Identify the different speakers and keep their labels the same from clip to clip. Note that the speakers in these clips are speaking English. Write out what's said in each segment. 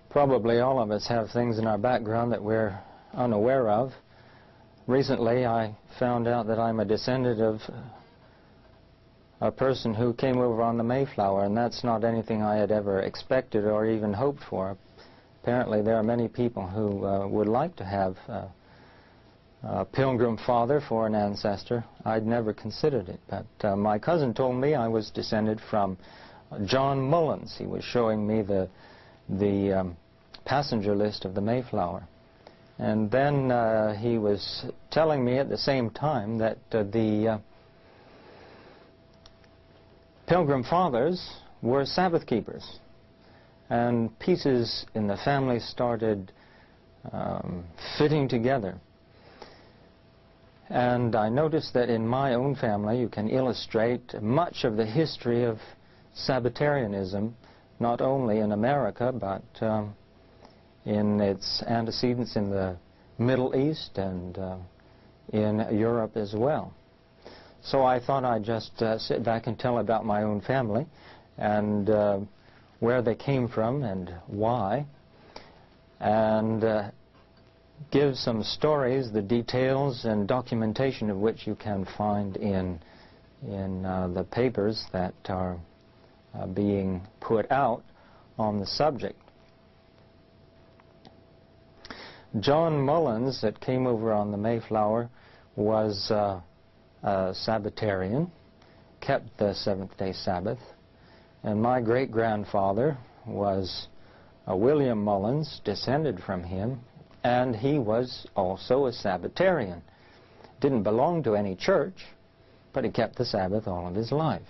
Speaker 1: Probably all of us have things in our background that we're unaware of. Recently, I found out that I'm a descendant of a person who came over on the Mayflower, and that's not anything I had ever expected or even hoped for. Apparently, there are many people who would like to have a pilgrim father for an ancestor. I'd never considered it, but my cousin told me I was descended from John Mullins. He was showing me the passenger list of the Mayflower. And then he was telling me at the same time that the Pilgrim Fathers were Sabbath keepers. And pieces in the family started fitting together. And I noticed that in my own family you can illustrate much of the history of Sabbatarianism, not only in America, but in its antecedents in the Middle East and in Europe as well. So I thought I'd just sit back and tell about my own family and where they came from and why, and give some stories, the details and documentation of which you can find in the papers that are being put out on the subject. John Mullins, that came over on the Mayflower, was a Sabbatarian, kept the Seventh-day Sabbath, and my great-grandfather was William Mullins, descended from him, and he was also a Sabbatarian. Didn't belong to any church, but he kept the Sabbath all of his life.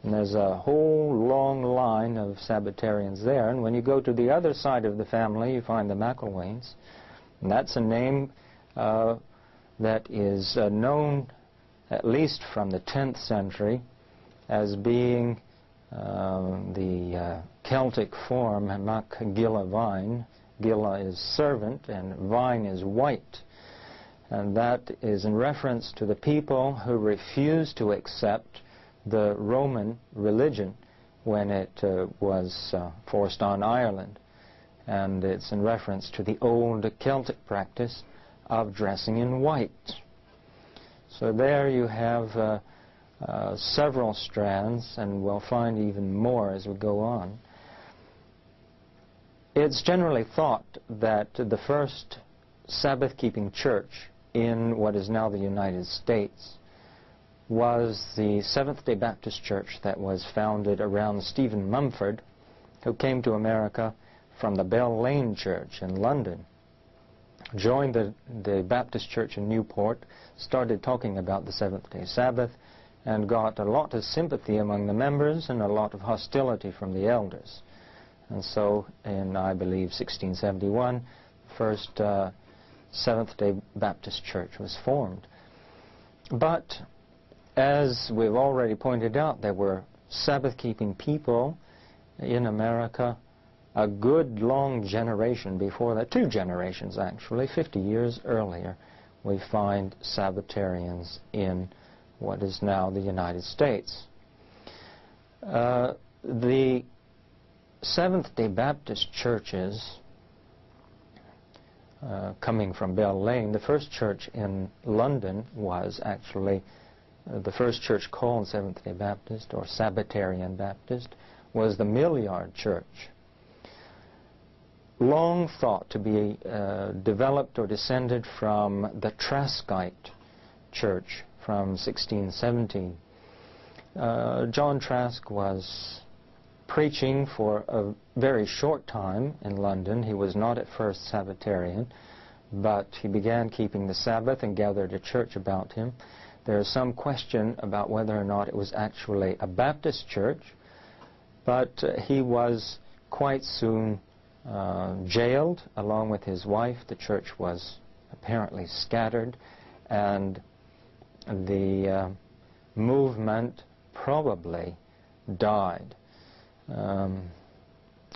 Speaker 1: And there's a whole long line of Sabbatarians there, and when you go to the other side of the family, you find the McElwains, and that's a name that is known, at least from the 10th century, as being the Celtic form, Mac Gilla vine. Gilla is servant, and vine is white. And that is in reference to the people who refused to accept the Roman religion when it was forced on Ireland. And it's in reference to the old Celtic practice of dressing in white. So there you have several strands, and we'll find even more as we go on. It's generally thought that the first Sabbath-keeping church in what is now the United States was the Seventh-day Baptist Church that was founded around Stephen Mumford, who came to America from the Bell Lane Church in London, joined the Baptist Church in Newport, started talking about the Seventh-day Sabbath, and got a lot of sympathy among the members and a lot of hostility from the elders. And so in, I believe, 1671, the first Seventh-day Baptist Church was formed. But as we've already pointed out, there were Sabbath-keeping people in America a good long generation before that, 2 generations actually, 50 years earlier, we find Sabbatarians in what is now the United States. The Seventh-day Baptist churches coming from Bell Lane, the first church in London was actually the first church called Seventh-day Baptist or Sabbatarian Baptist was the Millyard Church, long thought to be developed or descended from the Traskite Church from 1617. John Trask was preaching for a very short time in London. He was not at first Sabbatarian, but he began keeping the Sabbath and gathered a church about him. There is some question about whether or not it was actually a Baptist church, but he was quite soon jailed along with his wife. The church was apparently scattered, and the movement probably died.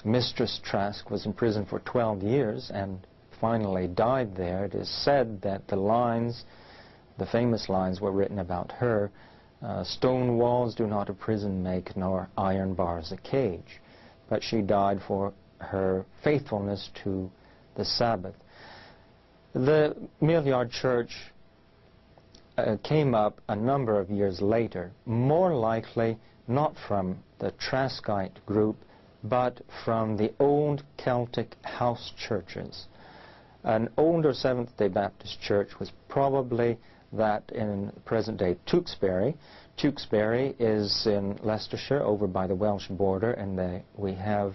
Speaker 1: Mistress Trask was in prison for 12 years and finally died there. It is said that the lines, the famous lines, were written about her: stone walls do not a prison make, nor iron bars a cage. But she died for her faithfulness to the Sabbath. The Millyard Church came up a number of years later, more likely not from the Traskite group, but from the old Celtic house churches. An older Seventh-day Baptist church was probably that in present-day Tewkesbury. Tewkesbury is in Leicestershire, over by the Welsh border, and we have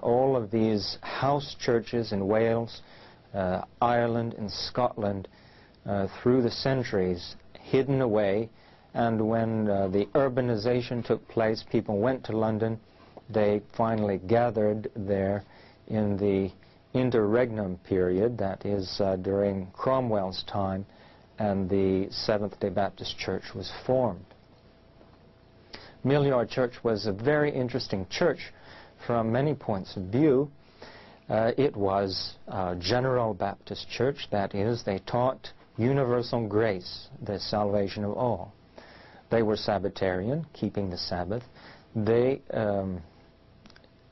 Speaker 1: all of these house churches in Wales, Ireland, and Scotland through the centuries, hidden away. And when the urbanization took place, people went to London. They finally gathered there in the interregnum period, that is during Cromwell's time, and the Seventh-day Baptist Church was formed. Millyard Church was a very interesting church from many points of view. It was a general Baptist church, that is, they taught universal grace, the salvation of all. They were Sabbatarian, keeping the Sabbath. They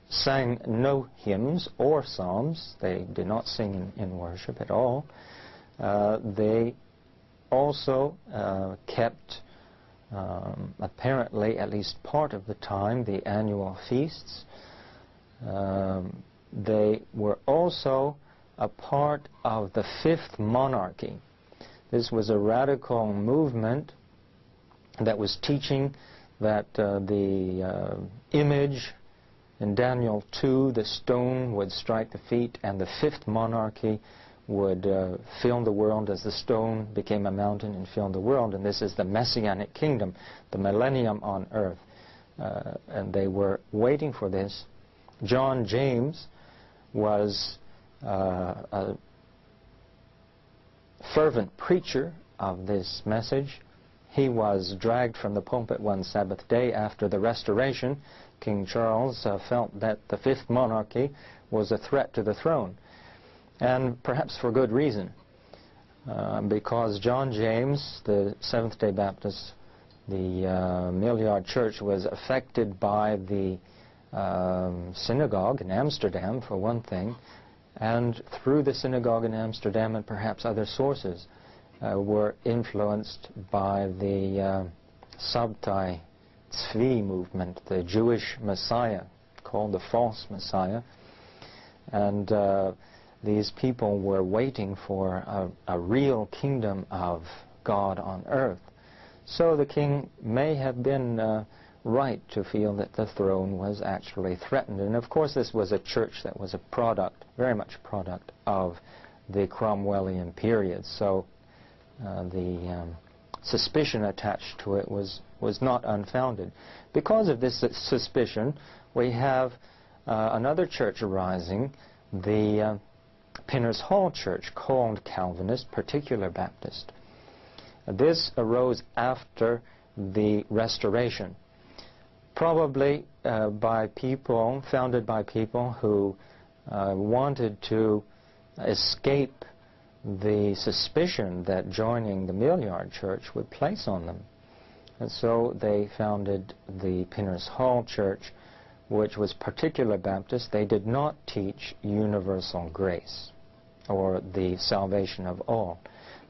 Speaker 1: sang no hymns or psalms. They did not sing in worship at all. They also kept, apparently, at least part of the time, the annual feasts. They were also a part of the Fifth Monarchy. This was a radical movement that was teaching that the image in Daniel 2, the stone would strike the feet, and the Fifth Monarchy would fill the world as the stone became a mountain and filled the world. And this is the Messianic kingdom, the millennium on earth. And they were waiting for this. John James was a fervent preacher of this message. He was dragged from the pulpit one Sabbath day after the Restoration. King Charles felt that the Fifth Monarchy was a threat to the throne, and perhaps for good reason, because John James, the Seventh-day Baptist, the Millyard Church, was affected by the synagogue in Amsterdam, for one thing, and through the synagogue in Amsterdam and perhaps other sources were influenced by the Sabtai Tzvi movement, the Jewish Messiah, called the false Messiah. And these people were waiting for a real kingdom of God on earth. So the king may have been right to feel that the throne was actually threatened. And of course this was a church that was a product, very much a product of the Cromwellian period. So the suspicion attached to it was not unfounded. Because of this suspicion, we have another church arising, the Pinners Hall Church, called Calvinist, Particular Baptist. This arose after the Restoration, probably founded by people who wanted to escape the suspicion that joining the Millyard Church would place on them. And so they founded the Pinners Hall Church, which was Particular Baptist. They did not teach universal grace or the salvation of all,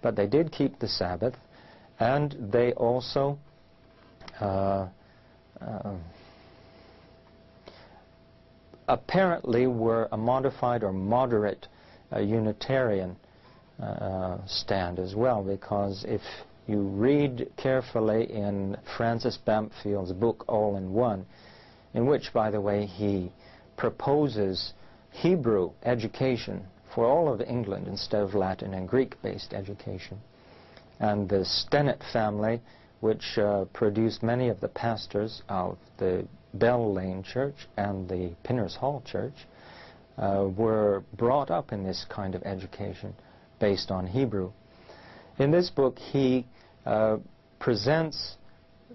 Speaker 1: but they did keep the Sabbath, and they also apparently were a modified or moderate Unitarian stand as well, because if you read carefully in Francis Bampfield's book All in One, in which, by the way, he proposes Hebrew education for all of England instead of Latin and Greek-based education, and the Stennett family, which produced many of the pastors of the Bell Lane Church and the Pinners Hall Church, were brought up in this kind of education based on Hebrew. In this book, he presents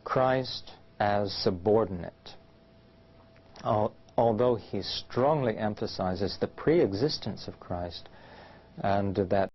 Speaker 1: Christ as subordinate, although he strongly emphasizes the pre-existence of Christ, and that